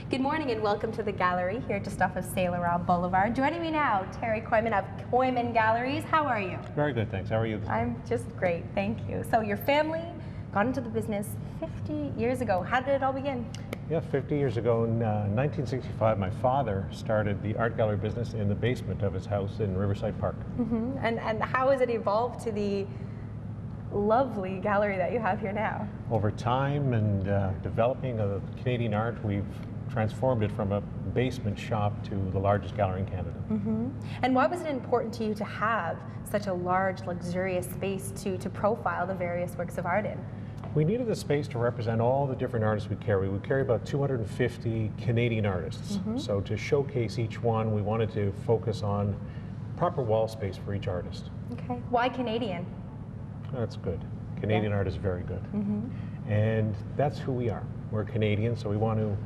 Good morning and welcome to the gallery here just off of Saint Laurent Boulevard. Joining me now, Terry Koyman of Koyman Galleries. How are you? Very good, thanks. How are you? I'm just great, thank you. So your family got into the business 50 years ago. How did it all begin? Yeah, 50 years ago in 1965, my father started the art gallery business in the basement of his house in Riverside Park. And how has it evolved to the lovely gallery that you have here now? Over time and developing of Canadian art, we've transformed it from a basement shop to the largest gallery in Canada. And why was it important to you to have such a large, luxurious space to profile the various works of art in? We needed a space to represent all the different artists we carry. We carry about 250 Canadian artists. So to showcase each one, we wanted to focus on proper wall space for each artist. Okay. Why Canadian? That's good. Canadian art is very good. And that's who we are. We're Canadian, so we want to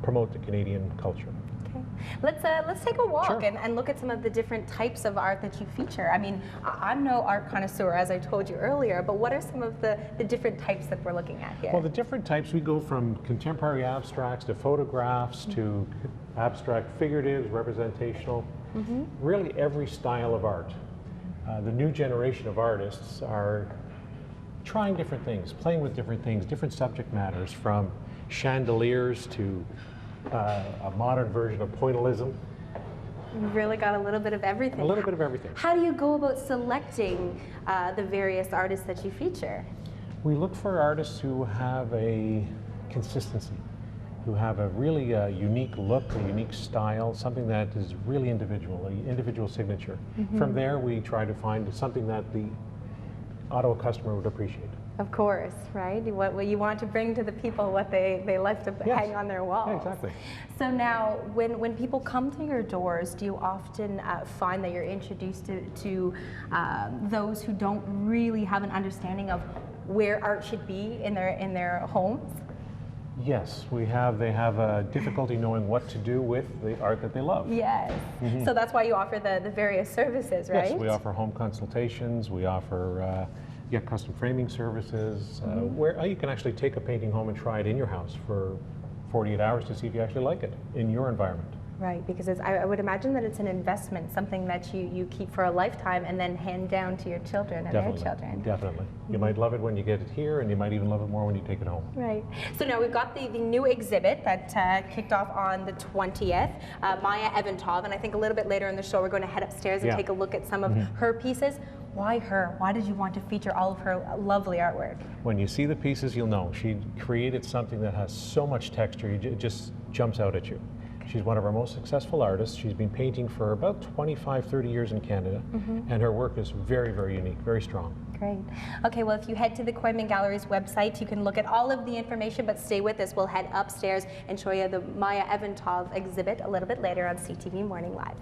promote the Canadian culture. Okay. Let's take a walk Sure. and look at some of the different types of art that you feature. I mean, I'm no art connoisseur, as I told you earlier, but what are some of the different types that we're looking at here? Well, the different types, we go from contemporary abstracts to photographs to abstract figuratives, representational, really every style of art. The new generation of artists are trying different things, playing with different things, different subject matters, from chandeliers to a modern version of pointillism. You've really got a little bit of everything. A little bit of everything. How do you go about selecting the various artists that you feature? We look for artists who have a consistency, who have a really unique look, a unique style, something that is really individual, an individual signature. From there, we try to find something that the auto customer would appreciate. Of course, right? What you want to bring to the people, what they like to hang on their walls. Yeah, exactly. So now, when people come to your doors, do you often find that you're introduced to those who don't really have an understanding of where art should be in their homes? Yes, they have a difficulty knowing what to do with the art that they love. Yes. So that's why you offer the various services, right? Yes, we offer home consultations, we offer custom framing services, where you can actually take a painting home and try it in your house for 48 hours to see if you actually like it in your environment. Right, because I would imagine that it's an investment, something that you keep for a lifetime and then hand down to your children and their children. Definitely. You might love it when you get it here, and you might even love it more when you take it home. Right. So now we've got the new exhibit that kicked off on the 20th, Maya Eventov, and I think a little bit later in the show we're going to head upstairs and take a look at some of her pieces. Why her? Why did you want to feature all of her lovely artwork? When you see the pieces, you'll know. She created something that has so much texture, it just jumps out at you. She's one of our most successful artists. She's been painting for about 25, 30 years in Canada, and her work is very, very unique, very strong. Great. Okay, well, if you head to the Koyman Gallery's website, you can look at all of the information, but stay with us. We'll head upstairs and show you the Maya Eventov exhibit a little bit later on CTV Morning Live.